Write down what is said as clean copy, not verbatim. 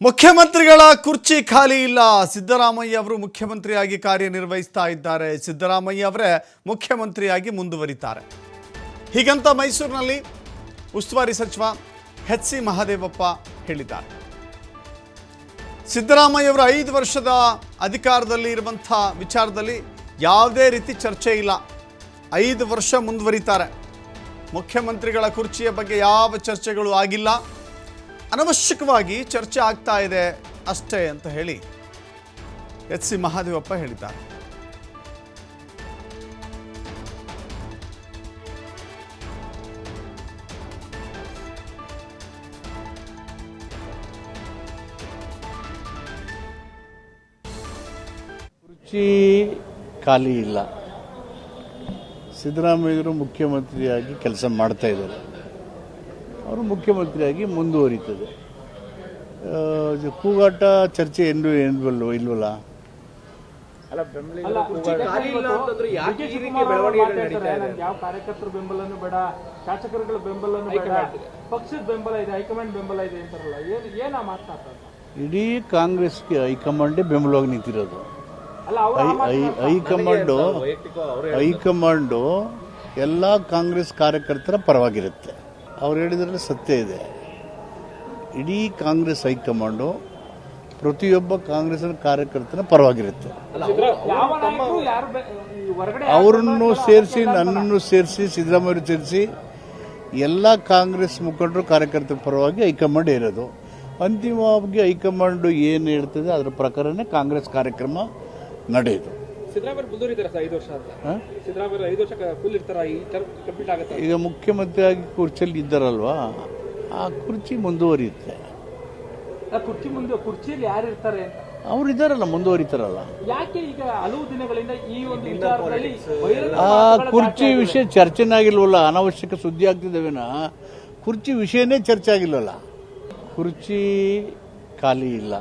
ಮುಖ್ಯಮಂತ್ರಿಗಳ ಕುರ್ಚಿ ಖಾಲಿ ಇಲ್ಲ. ಸಿದ್ದರಾಮಯ್ಯ ಅವರು ಮುಖ್ಯಮಂತ್ರಿಯಾಗಿ ಕಾರ್ಯನಿರ್ವಹಿಸ್ತಾ ಇದ್ದಾರೆ. ಸಿದ್ದರಾಮಯ್ಯ ಅವರೇ ಮುಖ್ಯಮಂತ್ರಿಯಾಗಿ ಮುಂದುವರಿತಾರೆ. ಹೀಗಂತ ಮೈಸೂರಿನಲ್ಲಿ ಉಸ್ತುವಾರಿ ಸಚಿವ ಎಚ್.ಸಿ. ಮಹದೇವಪ್ಪ ಹೇಳಿದ್ದಾರೆ. ಸಿದ್ದರಾಮಯ್ಯ ಅವರು 5 ವರ್ಷದ ಅಧಿಕಾರದಲ್ಲಿ ಇರುವಂಥ ವಿಚಾರದಲ್ಲಿ ಯಾವುದೇ ರೀತಿ ಚರ್ಚೆ ಇಲ್ಲ. 5 ವರ್ಷ ಮುಂದುವರಿತಾರೆ. ಮುಖ್ಯಮಂತ್ರಿಗಳ ಕುರ್ಚಿಯ ಬಗ್ಗೆ ಯಾವ ಚರ್ಚೆಗಳು ಆಗಿಲ್ಲ. ಅನವಶ್ಯಕವಾಗಿ ಚರ್ಚೆ ಆಗ್ತಾ ಇದೆ ಅಷ್ಟೇ ಅಂತ ಹೇಳಿ ಎಚ್.ಸಿ. ಮಹದೇವಪ್ಪ ಹೇಳಿದ್ದಾರೆ. ಕುರ್ಚಿ ಖಾಲಿ ಇಲ್ಲ. ಸಿದ್ದರಾಮಯ್ಯರು ಮುಖ್ಯಮಂತ್ರಿಯಾಗಿ ಕೆಲಸ ಮಾಡ್ತಾ ಇದ್ದಾರೆ. ಅವರು ಮುಖ್ಯಮಂತ್ರಿಯಾಗಿ ಮುಂದುವರಿತದೆ. ಕೂಗಾಟ ಚರ್ಚೆ ಇಲ್ವಲ್ಲ. ಯಾವ ಕಾರ್ಯಕರ್ತರ ಬೆಂಬಲನೂ ಬೇಡ, ಶಾಸಕರುಗಳ ಬೆಂಬಲನೂ ಬೇಡ, ಪಕ್ಷದ ಬೆಂಬಲ ಇದೆ, ಹೈಕಮಾಂಡ್ ಬೆಂಬಲ ಇದೆ ಅಂತಾರಲ್ಲ, ಏನ ಮಾತನಾಡ್ತಾರೆ? ಇಡೀ ಕಾಂಗ್ರೆಸ್ಗೆ ಹೈಕಮಾಂಡೇ ಬೆಂಬಲವಾಗಿ ನಿಂತಿರೋದು. ಹೈಕಮಾಂಡು ಎಲ್ಲ ಕಾಂಗ್ರೆಸ್ ಕಾರ್ಯಕರ್ತರ ಪರವಾಗಿರುತ್ತೆ. ಅವ್ರು ಹೇಳಿದ್ರಲ್ಲಿ ಸತ್ಯ ಇದೆ. ಇಡೀ ಕಾಂಗ್ರೆಸ್ ಹೈಕಮಾಂಡು ಪ್ರತಿಯೊಬ್ಬ ಕಾಂಗ್ರೆಸ್ ಕಾರ್ಯಕರ್ತನ ಪರವಾಗಿರುತ್ತೆ. ಅವರನ್ನು ಸೇರಿಸಿ, ನನ್ನನ್ನು ಸೇರಿಸಿ, ಸಿದ್ದರಾಮಯ್ಯ ಸೇರಿಸಿ ಎಲ್ಲ ಕಾಂಗ್ರೆಸ್ ಮುಖಂಡರು ಕಾರ್ಯಕರ್ತರ ಪರವಾಗಿ ಹೈಕಮಾಂಡ್ ಇರೋದು. ಅಂತಿಮವಾಗಿ ಹೈಕಮಾಂಡ್ ಏನು ಹೇಳ್ತದೆ ಅದರ ಪ್ರಕಾರನೇ ಕಾಂಗ್ರೆಸ್ ಕಾರ್ಯಕ್ರಮ ನಡೆಯೋದು. ಈಗ ಮುಖ್ಯಮಂತ್ರಿಯಾಗಿ ಕುರ್ಚಿಯಲ್ಲಿ ಇದ್ದಾರಲ್ವಾ, ಆ ಕುರ್ಚಿ ಮುಂದುವರಿಯುತ್ತೆ. ಕುರ್ಚಿಯಲ್ಲಿ ಯಾರು ಇರ್ತಾರೆ? ಅವ್ರು ಇದ್ದಾರಲ್ಲ, ಮುಂದುವರಿತಾರಲ್ಲ. ಯಾಕೆ ಈಗ ಹಲವು ದಿನಗಳಿಂದ ಈ ಒಂದು ವಿಚಾರದಲ್ಲಿ ಆ ಕುರ್ಚಿ ವಿಷಯ ಚರ್ಚೆನೇ ಆಗಿಲ್ವಲ್ಲ. ಅನಾವಶ್ಯಕ ಸುದ್ದಿ ಆಗ್ತಿದ್ದಾವೇನ, ಕುರ್ಚಿ ವಿಷಯನೇ ಚರ್ಚೆ ಆಗಿಲ್ವಲ್ಲ. ಕುರ್ಚಿ ಖಾಲಿ ಇಲ್ಲ.